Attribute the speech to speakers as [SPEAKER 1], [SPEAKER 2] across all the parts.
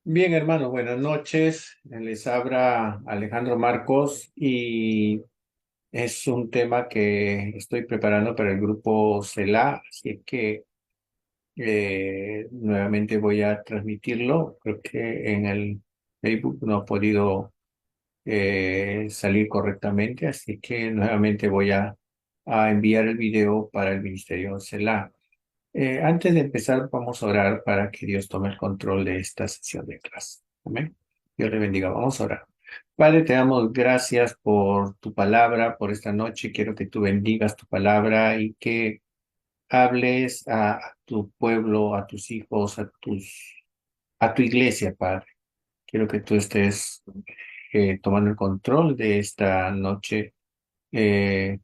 [SPEAKER 1] Bien, hermanos, buenas noches. Les habla Alejandro Marcos y es un tema que estoy preparando para el grupo CELA, así que nuevamente voy a transmitirlo. Creo que en el Facebook no ha podido salir correctamente, así que nuevamente voy a enviar el video para el Ministerio CELA. Antes de empezar, vamos a orar para que Dios tome el control de esta sesión de clase. Amén. Dios le bendiga. Vamos a orar. Padre, te damos gracias por tu palabra, por esta noche. Quiero que tú bendigas tu palabra y que hables a tu pueblo, a tus hijos, a tu iglesia, Padre. Quiero que tú estés tomando el control de esta noche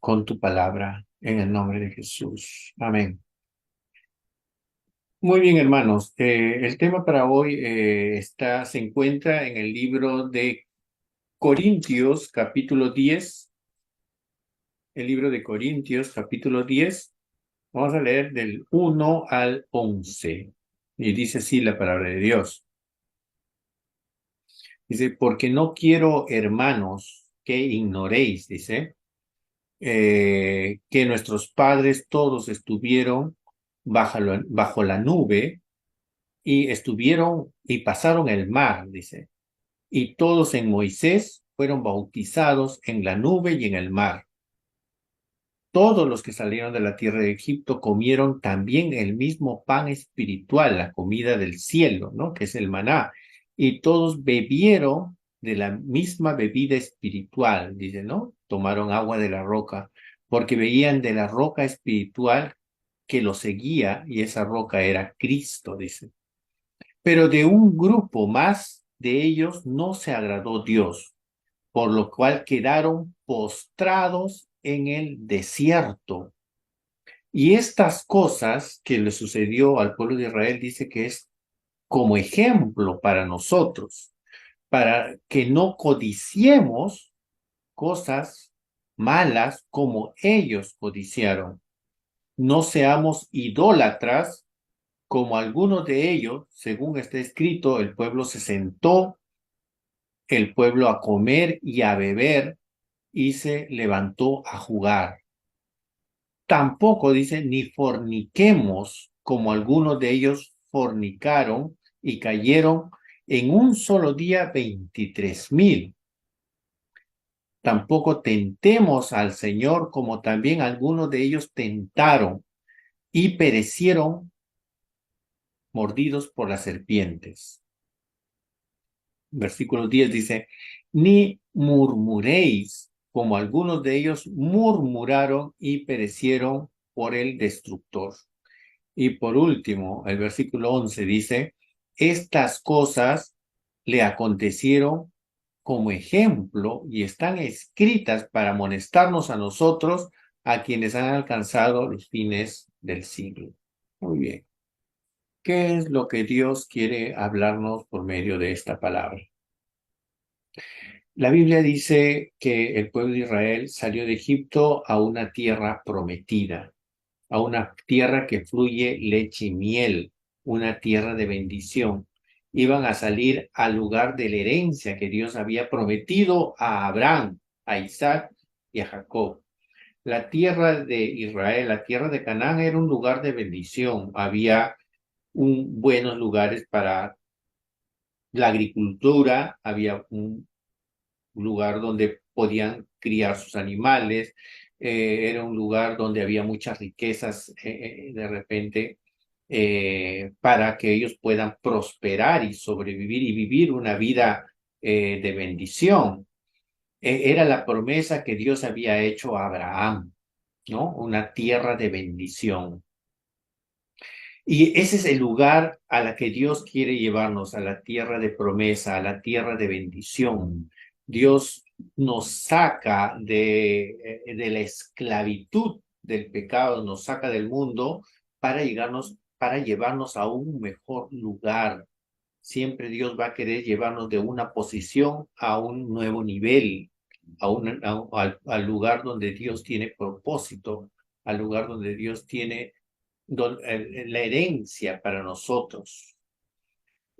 [SPEAKER 1] con tu palabra, en el nombre de Jesús. Amén. Muy bien, hermanos. El tema para hoy se encuentra en el libro de Corintios, capítulo 10. El libro de Corintios, capítulo 10. Vamos a leer del 1 al 11. Y dice así la palabra de Dios. Dice, porque no quiero, hermanos, que ignoréis, dice, que nuestros padres todos estuvieron bajo la nube y estuvieron y pasaron el mar, dice. Y todos en Moisés fueron bautizados en la nube y en el mar. Todos los que salieron de la tierra de Egipto comieron también el mismo pan espiritual, la comida del cielo, ¿no? Que es el maná. Y todos bebieron de la misma bebida espiritual, dice, ¿no? Tomaron agua de la roca, porque veían de la roca espiritual que los seguía, y esa roca era Cristo, dice. Pero de un grupo más de ellos no se agradó Dios, por lo cual quedaron postrados en el desierto. Y estas cosas que le sucedió al pueblo de Israel dice que es como ejemplo para nosotros, para que no codiciemos cosas malas como ellos codiciaron. No seamos idólatras como algunos de ellos, según está escrito, el pueblo se sentó, el pueblo a comer y a beber, y se levantó a jugar. Tampoco dice, ni forniquemos, como algunos de ellos fornicaron y cayeron en un solo día 23,000. Tampoco tentemos al Señor, como también algunos de ellos tentaron y perecieron mordidos por las serpientes. Versículo 10 dice, ni murmuréis, como algunos de ellos murmuraron y perecieron por el destructor. Y por último, el versículo 11 dice, estas cosas le acontecieron como ejemplo y están escritas para amonestarnos a nosotros, a quienes han alcanzado los fines del siglo. Muy bien. ¿Qué es lo que Dios quiere hablarnos por medio de esta palabra? La Biblia dice que el pueblo de Israel salió de Egipto a una tierra prometida, a una tierra que fluye leche y miel, una tierra de bendición. Iban a salir al lugar de la herencia que Dios había prometido a Abraham, a Isaac y a Jacob. La tierra de Israel, la tierra de Canaán, era un lugar de bendición. Había buenos lugares para la agricultura, había un lugar donde podían criar sus animales, era un lugar donde había muchas riquezas de repente para que ellos puedan prosperar y sobrevivir y vivir una vida de bendición. Era la promesa que Dios había hecho a Abraham, ¿no? Una tierra de bendición. Y ese es el lugar a la que Dios quiere llevarnos, a la tierra de promesa, a la tierra de bendición. Dios nos saca de la esclavitud del pecado, nos saca del mundo para llevarnos a un mejor lugar. Siempre Dios va a querer llevarnos de una posición a un nuevo nivel, al lugar donde Dios tiene propósito, al lugar donde Dios tiene la herencia para nosotros.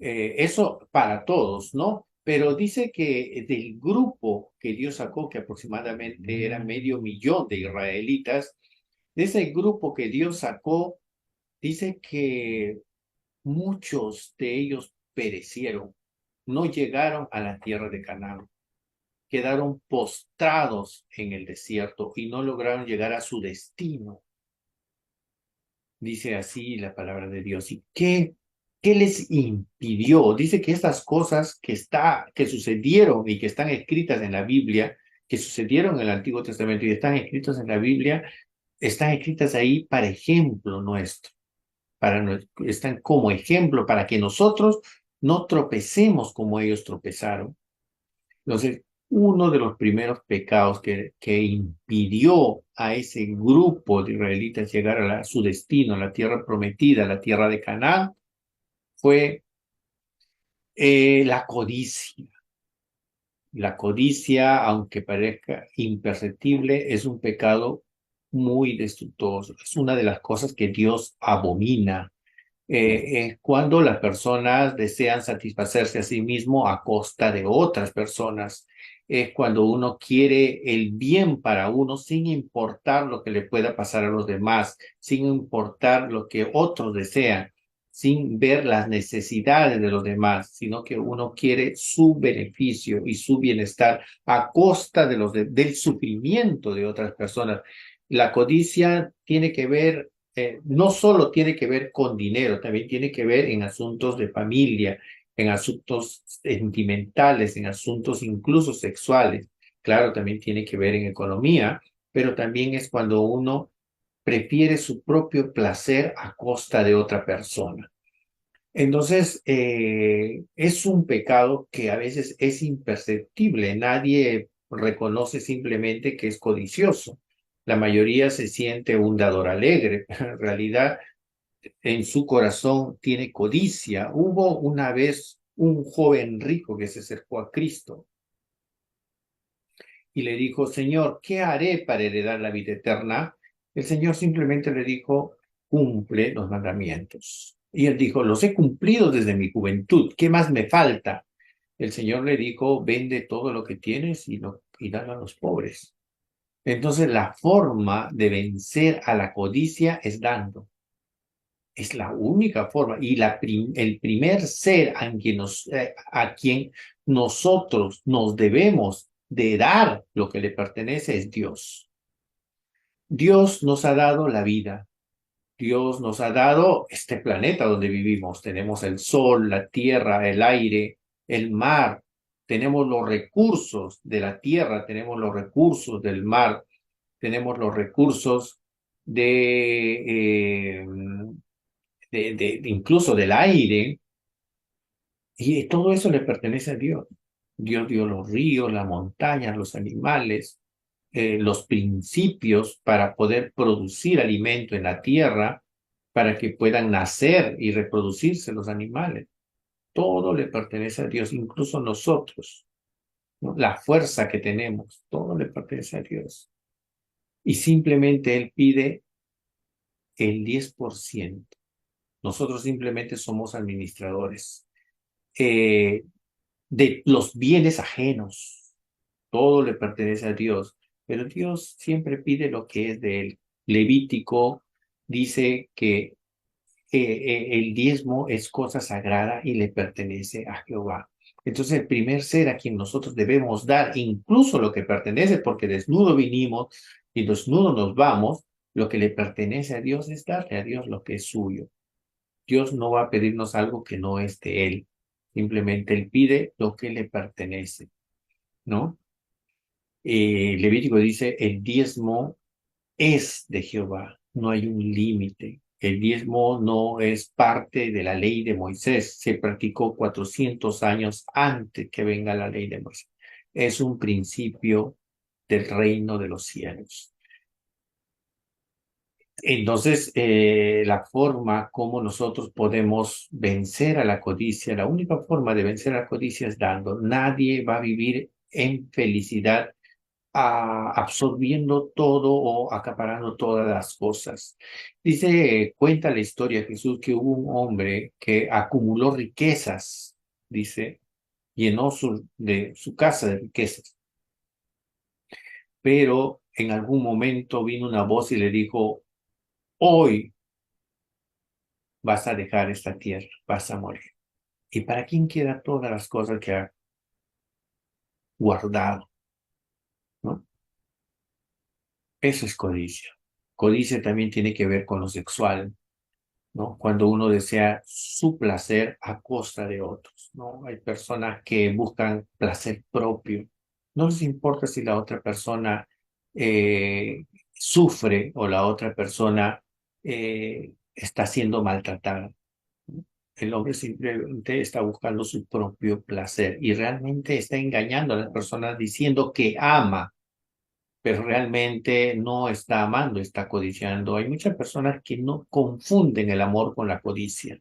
[SPEAKER 1] Eso para todos, ¿no? Pero dice que del grupo que Dios sacó, que aproximadamente era 500.000 de israelitas, de ese grupo que Dios sacó, dice que muchos de ellos perecieron, no llegaron a la tierra de Canaán, quedaron postrados en el desierto y no lograron llegar a su destino. Dice así la palabra de Dios. ¿Y qué les impidió? Dice que estas cosas que sucedieron y que están escritas en la Biblia, que sucedieron en el Antiguo Testamento y están escritas en la Biblia, están escritas ahí para ejemplo nuestro, están como ejemplo para que nosotros no tropecemos como ellos tropezaron. Entonces, uno de los primeros pecados que impidió a ese grupo de israelitas llegar a su destino, a la tierra prometida, a la tierra de Canaán, fue la codicia. La codicia, aunque parezca imperceptible, es un pecado muy destructuoso. Es una de las cosas que Dios abomina. Es cuando las personas desean satisfacerse a sí mismo a costa de otras personas. Es cuando uno quiere el bien para uno sin importar lo que le pueda pasar a los demás, sin importar lo que otros desean, sin ver las necesidades de los demás, sino que uno quiere su beneficio y su bienestar a costa de del sufrimiento de otras personas. La codicia tiene que ver no solo tiene que ver con dinero, también tiene que ver en asuntos de familia, en asuntos sentimentales, en asuntos incluso sexuales. Claro, también tiene que ver en economía, pero también es cuando uno prefiere su propio placer a costa de otra persona. Entonces, es un pecado que a veces es imperceptible. Nadie reconoce simplemente que es codicioso. La mayoría se siente un dador alegre, pero en realidad en su corazón tiene codicia. Hubo una vez un joven rico que se acercó a Cristo y le dijo, Señor, ¿qué haré para heredar la vida eterna? El Señor simplemente le dijo, cumple los mandamientos. Y él dijo, los he cumplido desde mi juventud, ¿qué más me falta? El Señor le dijo, vende todo lo que tienes y dalo a los pobres. Entonces la forma de vencer a la codicia es dando. Es la única forma. Y el primer ser a quien nosotros nos debemos de dar lo que le pertenece es Dios. Dios nos ha dado la vida. Dios nos ha dado este planeta donde vivimos. Tenemos el sol, la tierra, el aire, el mar. Tenemos los recursos de la tierra, tenemos los recursos del mar, tenemos los recursos incluso del aire, y todo eso le pertenece a Dios. Dios dio los ríos, las montañas, los animales, los principios para poder producir alimento en la tierra, para que puedan nacer y reproducirse los animales. Todo le pertenece a Dios, incluso nosotros, ¿no? La fuerza que tenemos, todo le pertenece a Dios. Y simplemente Él pide el 10%. Nosotros simplemente somos administradores de los bienes ajenos. Todo le pertenece a Dios, pero Dios siempre pide lo que es de Él. Levítico dice que el diezmo es cosa sagrada y le pertenece a Jehová. Entonces el primer ser a quien nosotros debemos dar incluso lo que pertenece, porque desnudo vinimos y desnudo nos vamos, lo que le pertenece a Dios es darle a Dios lo que es suyo. Dios no va a pedirnos algo que no es de Él. Simplemente Él pide lo que le pertenece, ¿no? Levítico dice, el diezmo es de Jehová, no hay un límite. El diezmo no es parte de la ley de Moisés, se practicó 400 años antes que venga la ley de Moisés. Es un principio del reino de los cielos. Entonces, la forma como nosotros podemos vencer a la codicia, la única forma de vencer a la codicia es dando. Nadie va a vivir en felicidad absorbiendo todo o acaparando todas las cosas. Dice, cuenta la historia de Jesús que hubo un hombre que acumuló riquezas, dice, llenó de su casa de riquezas, pero en algún momento vino una voz y le dijo, hoy vas a dejar esta tierra, vas a morir. ¿Y para quién queda todas las cosas que ha guardado? ¿No? Eso es codicia. Codicia también tiene que ver con lo sexual, ¿no? Cuando uno desea su placer a costa de otros, ¿no? Hay personas que buscan placer propio. No les importa si la otra persona sufre o la otra persona está siendo maltratada. El hombre simplemente está buscando su propio placer y realmente está engañando a las personas diciendo que ama, pero realmente no está amando, está codiciando. Hay muchas personas que no confunden el amor con la codicia.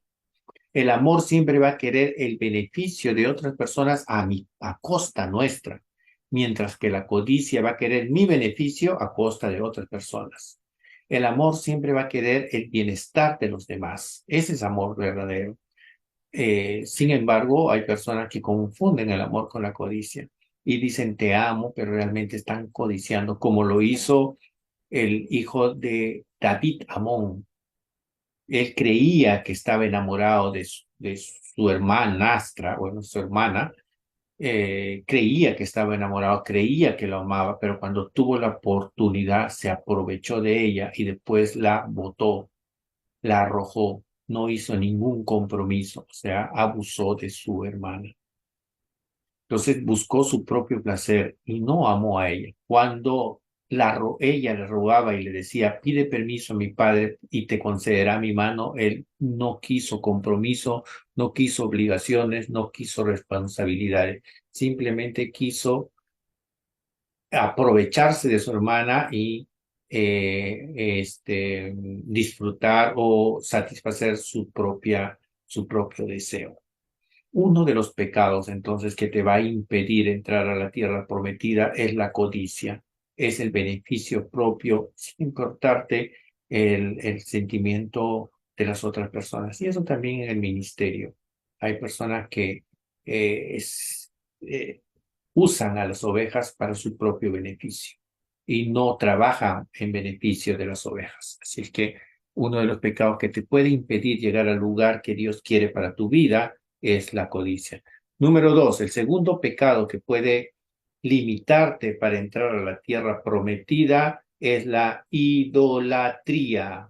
[SPEAKER 1] El amor siempre va a querer el beneficio de otras personas a costa nuestra, mientras que la codicia va a querer mi beneficio a costa de otras personas. El amor siempre va a querer el bienestar de los demás. Ese es amor verdadero. Sin embargo, hay personas que confunden el amor con la codicia y dicen te amo, pero realmente están codiciando, como lo hizo el hijo de David Amón. Él creía que estaba enamorado de su hermanastra, bueno, su hermana, creía que estaba enamorado, creía que lo amaba, pero cuando tuvo la oportunidad se aprovechó de ella y después la botó, la arrojó, no hizo ningún compromiso, o sea, abusó de su hermana. Entonces buscó su propio placer y no amó a ella. Cuando ella le rogaba y le decía, pide permiso a mi padre y te concederá mi mano, él no quiso compromiso, no quiso obligaciones, no quiso responsabilidades, simplemente quiso aprovecharse de su hermana y disfrutar o satisfacer su propio deseo. Uno de los pecados entonces que te va a impedir entrar a la tierra prometida es la codicia, es el beneficio propio sin importarte el sentimiento de las otras personas. Y eso también en el ministerio. Hay personas que eh, es, eh, usan a las ovejas para su propio beneficio y no trabajan en beneficio de las ovejas. Así es que uno de los pecados que te puede impedir llegar al lugar que Dios quiere para tu vida es la codicia. Número dos, el segundo pecado que puede limitarte para entrar a la tierra prometida es la idolatría.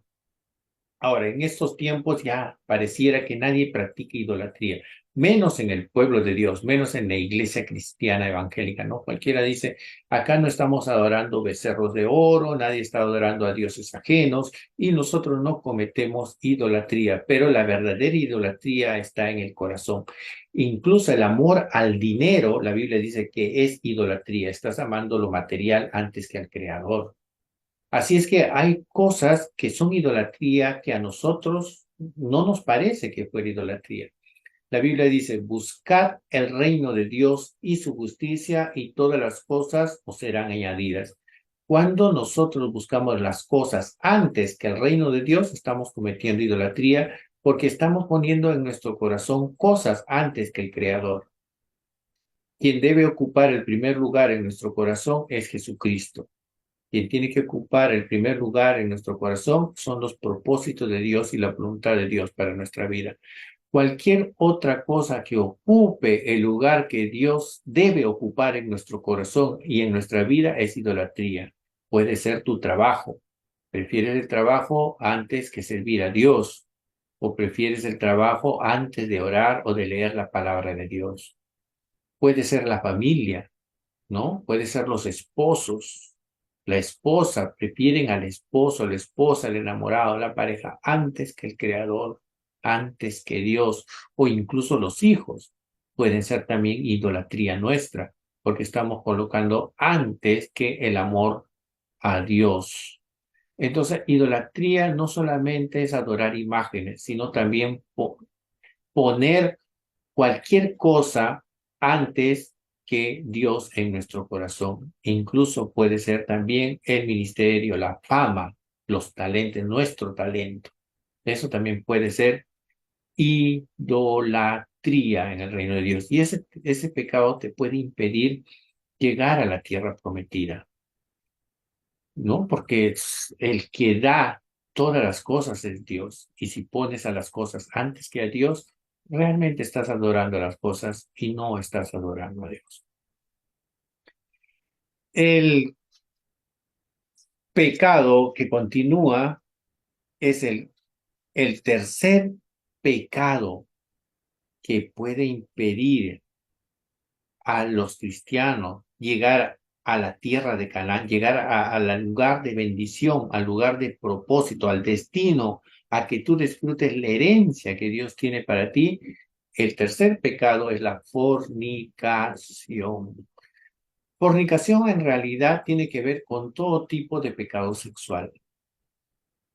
[SPEAKER 1] Ahora, en estos tiempos ya pareciera que nadie practica idolatría, menos en el pueblo de Dios, menos en la iglesia cristiana evangélica, ¿no? Cualquiera dice, acá no estamos adorando becerros de oro, nadie está adorando a dioses ajenos y nosotros no cometemos idolatría, pero la verdadera idolatría está en el corazón. Incluso el amor al dinero, la Biblia dice que es idolatría, estás amando lo material antes que al Creador. Así es que hay cosas que son idolatría que a nosotros no nos parece que fuera idolatría. La Biblia dice, buscad el reino de Dios y su justicia y todas las cosas os serán añadidas. Cuando nosotros buscamos las cosas antes que el reino de Dios, estamos cometiendo idolatría porque estamos poniendo en nuestro corazón cosas antes que el Creador. Quien debe ocupar el primer lugar en nuestro corazón es Jesucristo. Quien tiene que ocupar el primer lugar en nuestro corazón son los propósitos de Dios y la voluntad de Dios para nuestra vida. Cualquier otra cosa que ocupe el lugar que Dios debe ocupar en nuestro corazón y en nuestra vida es idolatría. Puede ser tu trabajo. ¿Prefieres el trabajo antes que servir a Dios? ¿O prefieres el trabajo antes de orar o de leer la palabra de Dios? Puede ser la familia, ¿no? Puede ser los esposos, la esposa, prefieren al esposo, la esposa, el enamorado, la pareja, antes que el creador, antes que Dios, o incluso los hijos. Pueden ser también idolatría nuestra, porque estamos colocando antes que el amor a Dios. Entonces, idolatría no solamente es adorar imágenes, sino también poner cualquier cosa antes que Dios en nuestro corazón. Incluso puede ser también el ministerio, la fama, los talentos, nuestro talento. Eso también puede ser idolatría en el reino de Dios. Y ese pecado te puede impedir llegar a la tierra prometida, ¿no? Porque el que da todas las cosas es Dios. Y si pones a las cosas antes que a Dios, realmente estás adorando a las cosas y no estás adorando a Dios. El pecado que continúa es el tercer pecado que puede impedir a los cristianos llegar a la tierra de Canaán, llegar al lugar de bendición, al lugar de propósito, al destino, a que tú disfrutes la herencia que Dios tiene para ti. El tercer pecado es la fornicación. Fornicación en realidad tiene que ver con todo tipo de pecado sexual,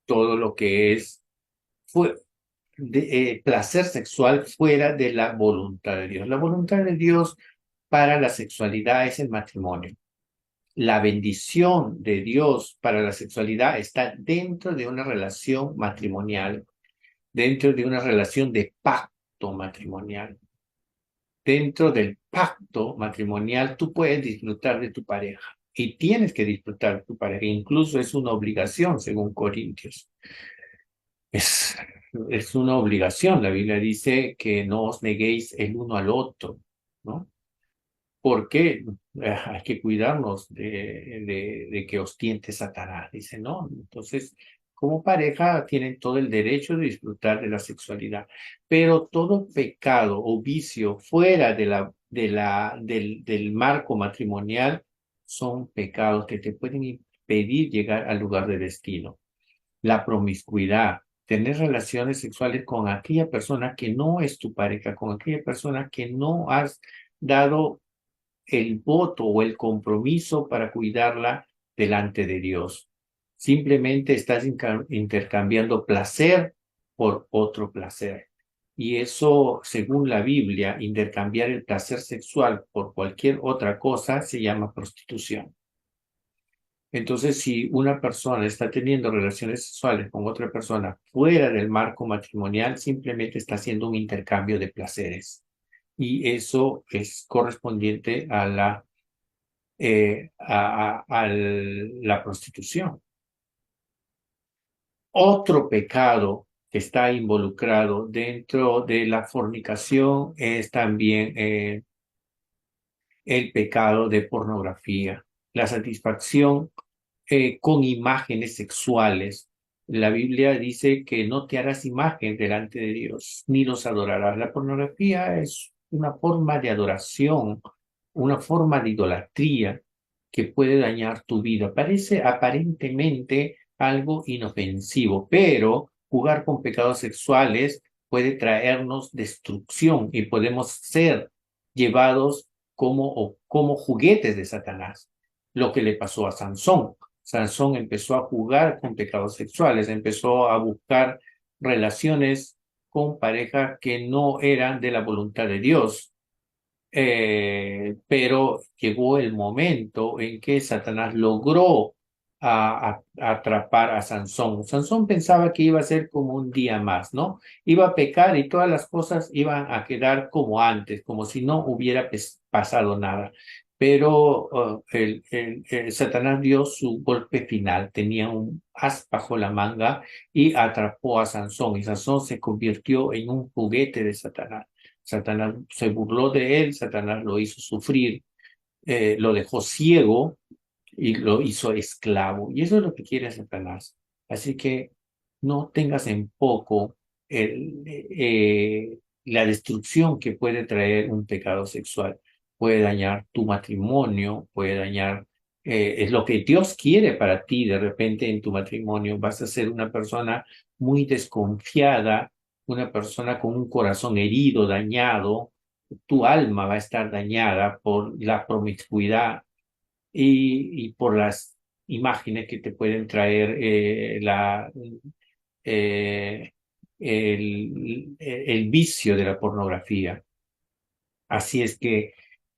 [SPEAKER 1] todo lo que es placer sexual fuera de la voluntad de Dios. La voluntad de Dios para la sexualidad es el matrimonio. La bendición de Dios para la sexualidad está dentro de una relación matrimonial, dentro de una relación de pacto matrimonial. Dentro del pacto matrimonial tú puedes disfrutar de tu pareja y tienes que disfrutar de tu pareja. Incluso es una obligación, según Corintios. Es, es una obligación. La Biblia dice que no os neguéis el uno al otro, ¿no? Porque hay que cuidarnos de que os tiente Satanás, dice, ¿no? Entonces, como pareja tienen todo el derecho de disfrutar de la sexualidad, pero todo pecado o vicio fuera del marco matrimonial son pecados que te pueden impedir llegar al lugar de destino. La promiscuidad, tener relaciones sexuales con aquella persona que no es tu pareja, con aquella persona que no has dado el voto o el compromiso para cuidarla delante de Dios. Simplemente estás intercambiando placer por otro placer. Y eso, según la Biblia, intercambiar el placer sexual por cualquier otra cosa se llama prostitución. Entonces, si una persona está teniendo relaciones sexuales con otra persona fuera del marco matrimonial, simplemente está haciendo un intercambio de placeres. Y eso es correspondiente a la prostitución. Otro pecado que está involucrado dentro de la fornicación es también el pecado de pornografía, la satisfacción con imágenes sexuales. La Biblia dice que no te harás imagen delante de Dios, ni los adorarás. La pornografía es una forma de adoración, una forma de idolatría que puede dañar tu vida. Parece aparentemente algo inofensivo, pero jugar con pecados sexuales puede traernos destrucción y podemos ser llevados como juguetes de Satanás. Lo que le pasó a Sansón. Sansón empezó a jugar con pecados sexuales, empezó a buscar relaciones con parejas que no eran de la voluntad de Dios. Pero llegó el momento en que Satanás logró atrapar a Sansón. Sansón pensaba que iba a ser como un día más, ¿no? Iba a pecar y todas las cosas iban a quedar como antes, como si no hubiera pasado nada. Pero Satanás dio su golpe final, tenía un as bajo la manga y atrapó a Sansón, y Sansón se convirtió en un juguete de Satanás. Satanás se burló de él, Satanás lo hizo sufrir, lo dejó ciego y lo hizo esclavo. Y eso es lo que quiere Satanás. Así que no tengas en poco la destrucción que puede traer un pecado sexual. Puede dañar tu matrimonio, puede dañar, es lo que Dios quiere para ti. De repente en tu matrimonio vas a ser una persona muy desconfiada, una persona con un corazón herido, dañado. Tu alma va a estar dañada por la promiscuidad y por las imágenes que te pueden traer eh, el vicio de la pornografía. Así es que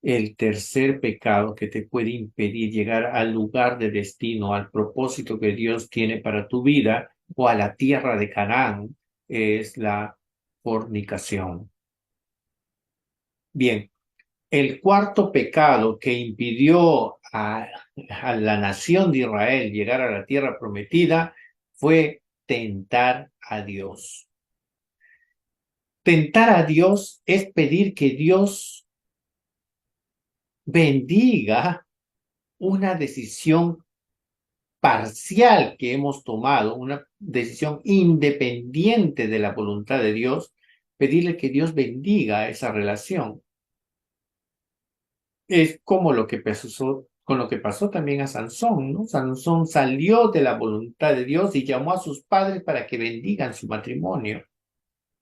[SPEAKER 1] El tercer pecado que te puede impedir llegar al lugar de destino, al propósito que Dios tiene para tu vida o a la tierra de Canaán, es la fornicación. Bien, el cuarto pecado que impidió a la nación de Israel llegar a la tierra prometida fue tentar a Dios. Tentar a Dios es pedir que Dios bendiga una decisión parcial que hemos tomado, una decisión independiente de la voluntad de Dios, pedirle que Dios bendiga esa relación. Es como lo que pasó, con lo que pasó también a Sansón, ¿no? Sansón salió de la voluntad de Dios y llamó a sus padres para que bendigan su matrimonio.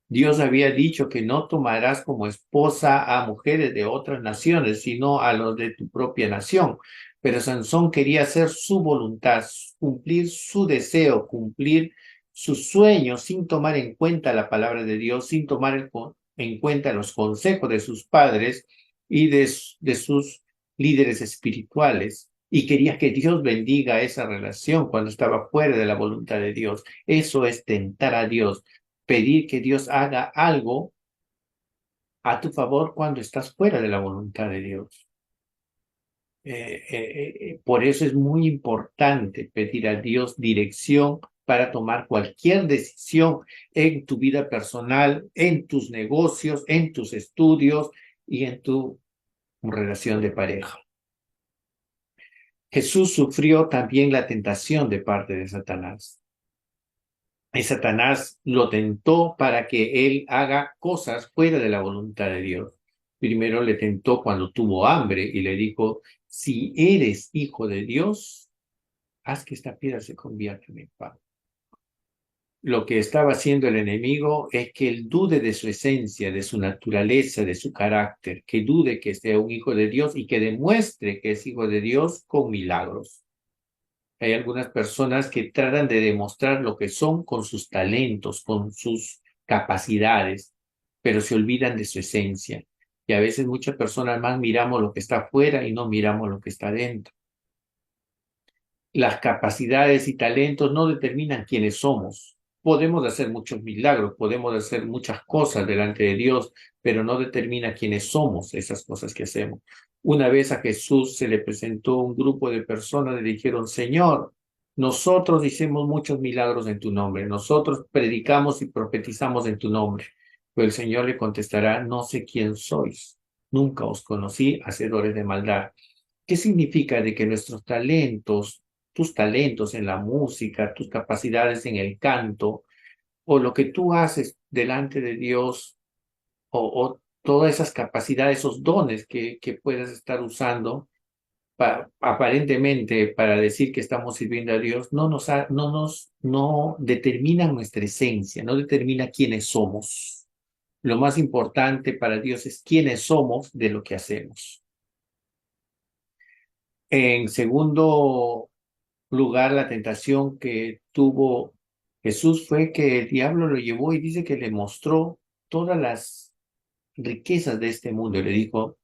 [SPEAKER 1] Dios había dicho que no tomarás como esposa a mujeres de otras naciones, sino a los de tu propia nación. Pero Sansón quería hacer su voluntad, cumplir su deseo, cumplir sus sueños sin tomar en cuenta la palabra de Dios, sin tomar en cuenta los consejos de sus padres y de sus líderes espirituales. Y quería que Dios bendiga esa relación cuando estaba fuera de la voluntad de Dios. Eso es tentar a Dios, pedir que Dios haga algo a tu favor cuando estás fuera de la voluntad de Dios. Por eso es muy importante pedir a Dios dirección para tomar cualquier decisión en tu vida personal, en tus negocios, en tus estudios y en tu relación de pareja. Jesús sufrió también la tentación de parte de Satanás. Y Satanás lo tentó para que él haga cosas fuera de la voluntad de Dios. Primero le tentó cuando tuvo hambre y le dijo, si eres hijo de Dios, haz que esta piedra se convierta en pan. Lo que estaba haciendo el enemigo es que él dude de su esencia, de su naturaleza, de su carácter, que dude que sea un hijo de Dios y que demuestre que es hijo de Dios con milagros. Hay algunas personas que tratan de demostrar lo que son con sus talentos, con sus capacidades, pero se olvidan de su esencia. Y a veces muchas personas más miramos lo que está afuera y no miramos lo que está dentro. Las capacidades y talentos no determinan quiénes somos. Podemos hacer muchos milagros, podemos hacer muchas cosas delante de Dios, pero no determina quiénes somos esas cosas que hacemos. Una vez a Jesús se le presentó un grupo de personas, le dijeron, Señor, nosotros hicimos muchos milagros en tu nombre, nosotros predicamos y profetizamos en tu nombre. Pero el Señor le contestará, no sé quién sois, nunca os conocí, hacedores de maldad. ¿Qué significa de que nuestros talentos, tus talentos en la música, tus capacidades en el canto, o lo que tú haces delante de Dios, o todas esas capacidades, esos dones que puedas estar usando aparentemente para decir que estamos sirviendo a Dios, no determinan nuestra esencia, no determina quiénes somos. Lo más importante para Dios es quiénes somos de lo que hacemos. En segundo lugar, la tentación que tuvo Jesús fue que el diablo lo llevó y dice que le mostró todas las riquezas de este mundo y le dijo,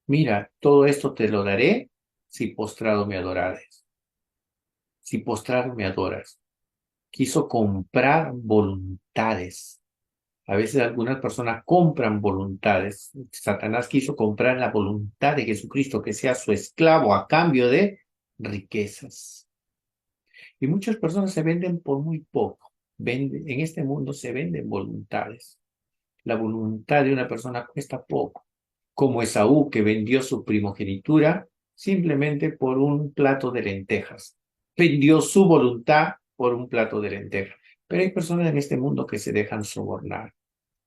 [SPEAKER 1] mira, todo esto te lo daré si postrado me adorares, si postrado me adoras. Quiso comprar voluntades. A veces algunas personas compran voluntades. Satanás quiso comprar la voluntad de Jesucristo, que sea su esclavo a cambio de riquezas. Y muchas personas se venden por muy poco. En este mundo se venden voluntades. La voluntad de una persona cuesta poco. Como Esaú, que vendió su primogenitura simplemente por un plato de lentejas. Vendió su voluntad por un plato de lentejas. Pero hay personas en este mundo que se dejan sobornar.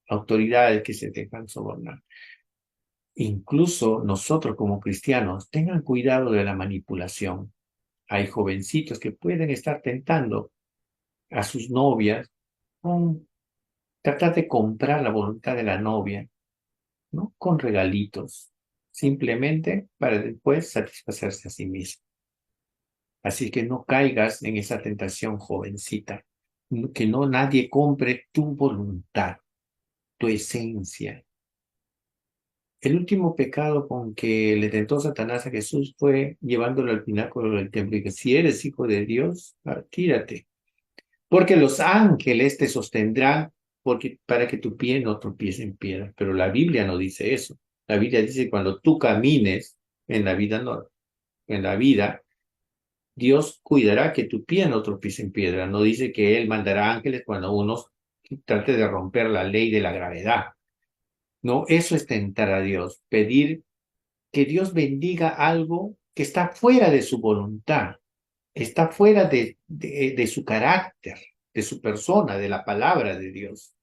[SPEAKER 1] Autoridades que se dejan sobornar. Incluso nosotros como cristianos, tengan cuidado de la manipulación. Hay jovencitos que pueden estar tentando a sus novias con tratar de comprar la voluntad de la novia, ¿no? Con regalitos, simplemente para después satisfacerse a sí mismo. Así que no caigas en esa tentación, jovencita, que no nadie compre tu voluntad, tu esencia. El último pecado con que le tentó Satanás a Jesús fue llevándolo al pináculo del templo y que si eres hijo de Dios, tírate. Porque los ángeles te sostendrán para que tu pie no tropiece en piedra. Pero la Biblia no dice eso. La Biblia dice que cuando tú camines en la vida, no, en la vida, Dios cuidará que tu pie no tropiece en piedra. No dice que Él mandará ángeles cuando uno trate de romper la ley de la gravedad. No, eso es tentar a Dios, pedir que Dios bendiga algo que está fuera de su voluntad, está fuera de su carácter, de su persona, de la palabra de Dios.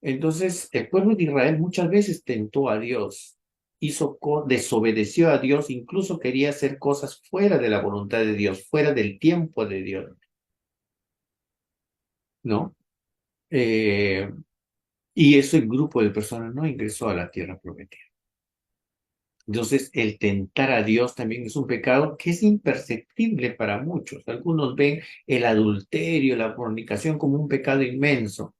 [SPEAKER 1] Entonces, el pueblo de Israel muchas veces tentó a Dios, desobedeció a Dios, incluso quería hacer cosas fuera de la voluntad de Dios, fuera del tiempo de Dios, ¿no? Eh, y ese grupo de personas no ingresó a la tierra prometida. Entonces, el tentar a Dios también es un pecado que es imperceptible para muchos. Algunos ven el adulterio, la fornicación como un pecado inmenso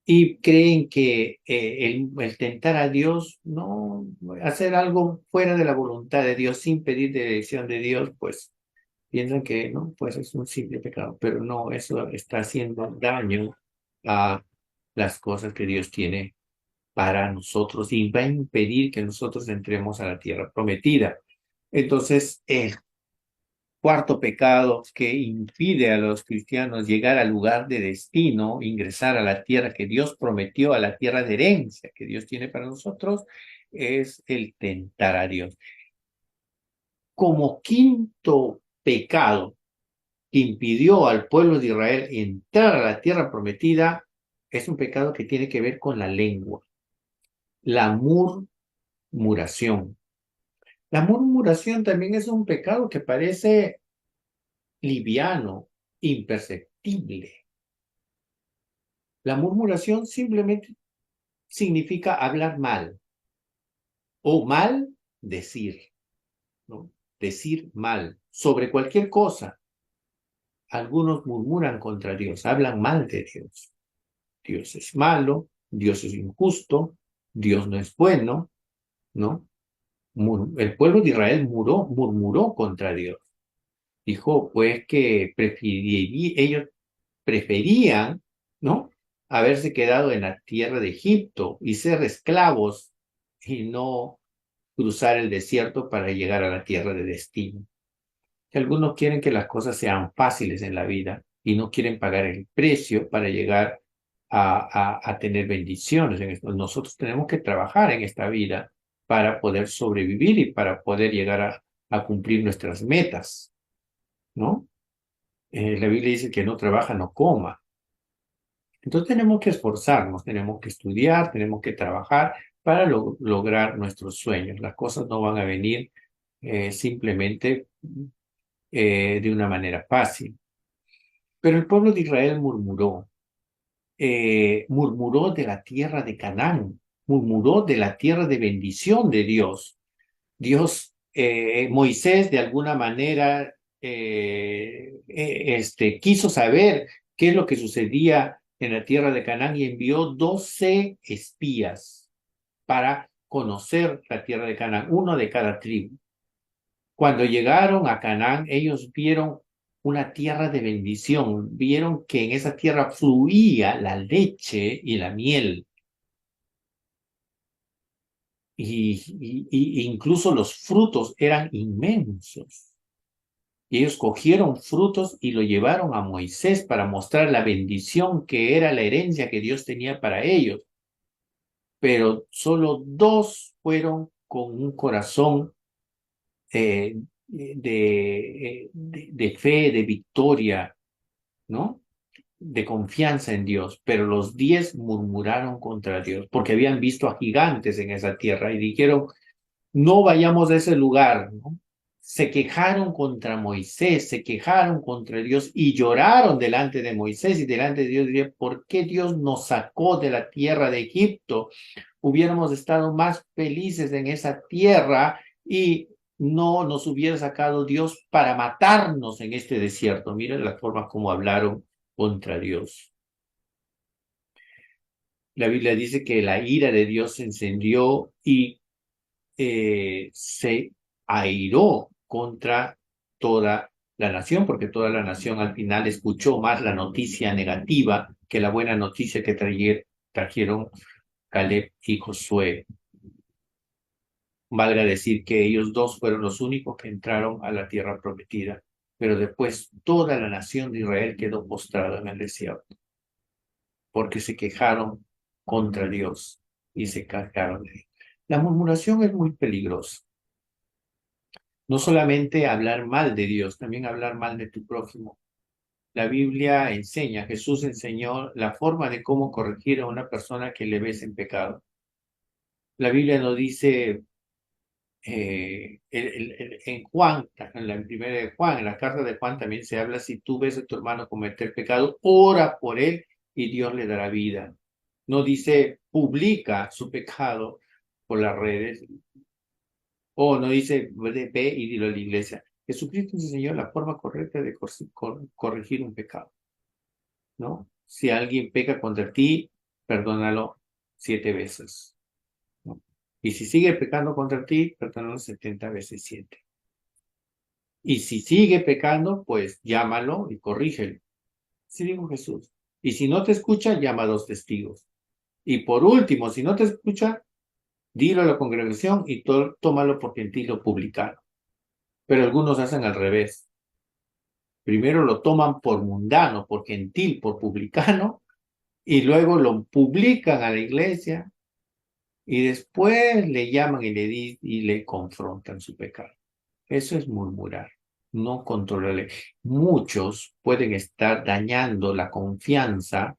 [SPEAKER 1] y creen que el tentar a Dios, no hacer algo fuera de la voluntad de Dios sin pedir dirección de Dios, pues piensan que no, pues es un simple pecado, pero no, eso está haciendo daño a las cosas que Dios tiene para nosotros y va a impedir que nosotros entremos a la tierra prometida. Entonces, el cuarto pecado que impide a los cristianos llegar al lugar de destino, ingresar a la tierra que Dios prometió, a la tierra de herencia que Dios tiene para nosotros, es el tentar a Dios. Como quinto pecado que impidió al pueblo de Israel entrar a la tierra prometida, es un pecado que tiene que ver con la lengua, la murmuración. La murmuración también es un pecado que parece liviano, imperceptible. La murmuración simplemente significa hablar mal o mal decir, ¿no? Decir mal sobre cualquier cosa. Algunos murmuran contra Dios, hablan mal de Dios. Dios es malo, Dios es injusto, Dios no es bueno, ¿no? El pueblo de Israel murmuró contra Dios. Dijo, pues, que ellos preferían, ¿no? Haberse quedado en la tierra de Egipto y ser esclavos y no cruzar el desierto para llegar a la tierra de destino. Que algunos quieren que las cosas sean fáciles en la vida y no quieren pagar el precio para llegar a tener bendiciones en esto. Nosotros tenemos que trabajar en esta vida para poder sobrevivir y para poder llegar a cumplir nuestras metas, ¿no? La Biblia dice que no trabaja, no coma. Entonces tenemos que esforzarnos, tenemos que estudiar, tenemos que trabajar para lograr nuestros sueños. Las cosas no van a venir simplemente de una manera fácil. Pero el pueblo de Israel murmuró de la tierra de Canaán, murmuró de la tierra de bendición de Dios. Moisés de alguna manera quiso saber qué es lo que sucedía en la tierra de Canaán y envió 12 espías para conocer la tierra de Canaán, uno de cada tribu. Cuando llegaron a Canaán, ellos vieron una tierra de bendición, vieron que en esa tierra fluía la leche y la miel. Y incluso los frutos eran inmensos. Y ellos cogieron frutos y lo llevaron a Moisés para mostrar la bendición que era la herencia que Dios tenía para ellos. Pero solo dos fueron con un corazón de fe, de victoria, ¿no? De confianza en Dios, pero los 10 murmuraron contra Dios porque habían visto a gigantes en esa tierra y dijeron, no vayamos a ese lugar, ¿no? Se quejaron contra Moisés, se quejaron contra Dios y lloraron delante de Moisés y delante de Dios. Dirían, ¿por qué Dios nos sacó de la tierra de Egipto? Hubiéramos estado más felices en esa tierra y no nos hubiera sacado Dios para matarnos en este desierto. Miren la forma como hablaron contra Dios. La Biblia dice que la ira de Dios se encendió y se airó contra toda la nación, porque toda la nación al final escuchó más la noticia negativa que la buena noticia que trajeron Caleb y Josué. Valga decir que ellos dos fueron los únicos que entraron a la tierra prometida, pero después toda la nación de Israel quedó postrada en el desierto, porque se quejaron contra Dios y se cargaron de él. La murmuración es muy peligrosa. No solamente hablar mal de Dios, también hablar mal de tu prójimo. La Biblia enseña, Jesús enseñó la forma de cómo corregir a una persona que le ves en pecado. La Biblia no dice en Juan, en la primera de Juan, en la carta de Juan también se habla, si tú ves a tu hermano cometer pecado, ora por él y Dios le dará vida. No dice publica su pecado por las redes, o no dice ve y dilo a la iglesia. Jesucristo enseñó la forma correcta de corregir un pecado, ¿no? Si alguien peca contra ti, perdónalo 7 veces, ¿no? Y si sigue pecando contra ti, perdónalo 70 veces 7. Y si sigue pecando, pues llámalo y corrígelo. Así dijo Jesús. Y si no te escucha, llama a 2 testigos. Y por último, si no te escucha, dilo a la congregación y tómalo por gentil o publicano. Pero algunos hacen al revés. Primero lo toman por mundano, por gentil, por publicano, y luego lo publican a la iglesia y después le llaman y le confrontan su pecado. Eso es murmurar, no controlarle. Muchos pueden estar dañando la confianza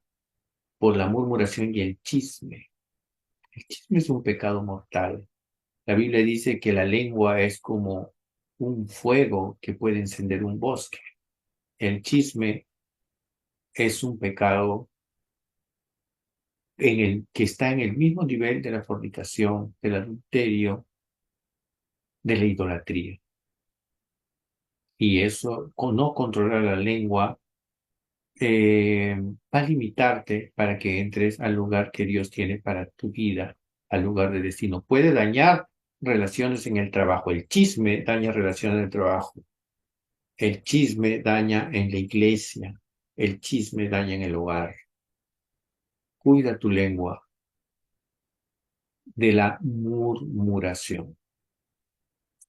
[SPEAKER 1] por la murmuración y el chisme. El chisme es un pecado mortal. La Biblia dice que la lengua es como un fuego que puede encender un bosque. El chisme es un pecado en el que está en el mismo nivel de la fornicación, del adulterio, de la idolatría. Y eso, con no controlar la lengua, va a limitarte para que entres al lugar que Dios tiene para tu vida, al lugar de destino. Puede dañar relaciones en el trabajo. El chisme daña relaciones en el trabajo. El chisme daña en la iglesia. El chisme daña en el hogar. Cuida tu lengua de la murmuración.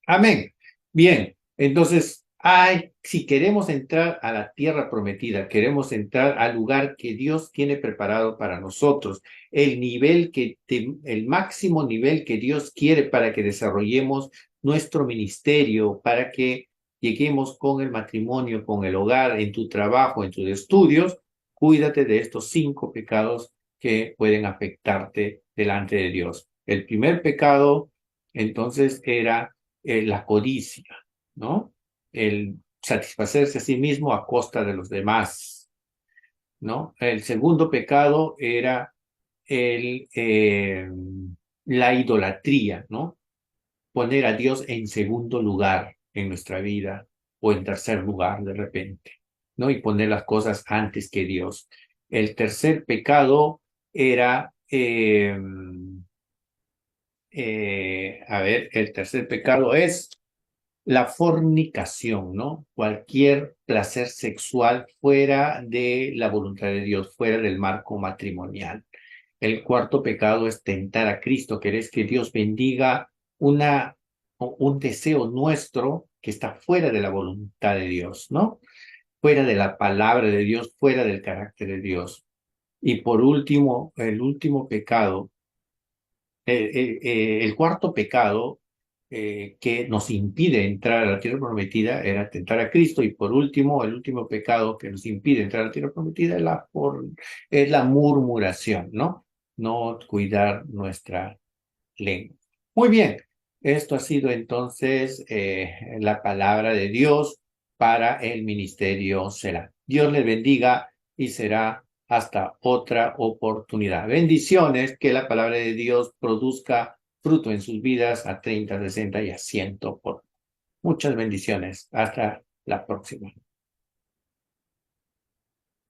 [SPEAKER 1] Amén. Bien, entonces, si queremos entrar a la tierra prometida, queremos entrar al lugar que Dios tiene preparado para nosotros, el máximo nivel que Dios quiere para que desarrollemos nuestro ministerio, para que lleguemos con el matrimonio, con el hogar, en tu trabajo, en tus estudios, cuídate de estos 5 pecados que pueden afectarte delante de Dios. El primer pecado, entonces, era la codicia, ¿no? El satisfacerse a sí mismo a costa de los demás, ¿no? El segundo pecado era el, la idolatría, ¿no? Poner a Dios en segundo lugar en nuestra vida o en tercer lugar de repente, ¿no? Y poner las cosas antes que Dios. El tercer pecado era, a ver, el tercer pecado es la fornicación, ¿no? Cualquier placer sexual fuera de la voluntad de Dios, fuera del marco matrimonial. El cuarto pecado es tentar a Cristo, querés que Dios bendiga un deseo nuestro que está fuera de la voluntad de Dios, ¿no? Fuera de la palabra de Dios, fuera del carácter de Dios. Y por último, el último pecado, el cuarto pecado que nos impide entrar a la tierra prometida era tentar a Cristo. Y por último, el último pecado que nos impide entrar a la tierra prometida es la murmuración, ¿no? No cuidar nuestra lengua. Muy bien, esto ha sido entonces la palabra de Dios para el ministerio será. Dios les bendiga y será hasta otra oportunidad. Bendiciones, que la palabra de Dios produzca fruto en sus vidas a 30, 60 y a 100 por. Muchas bendiciones. Hasta la próxima.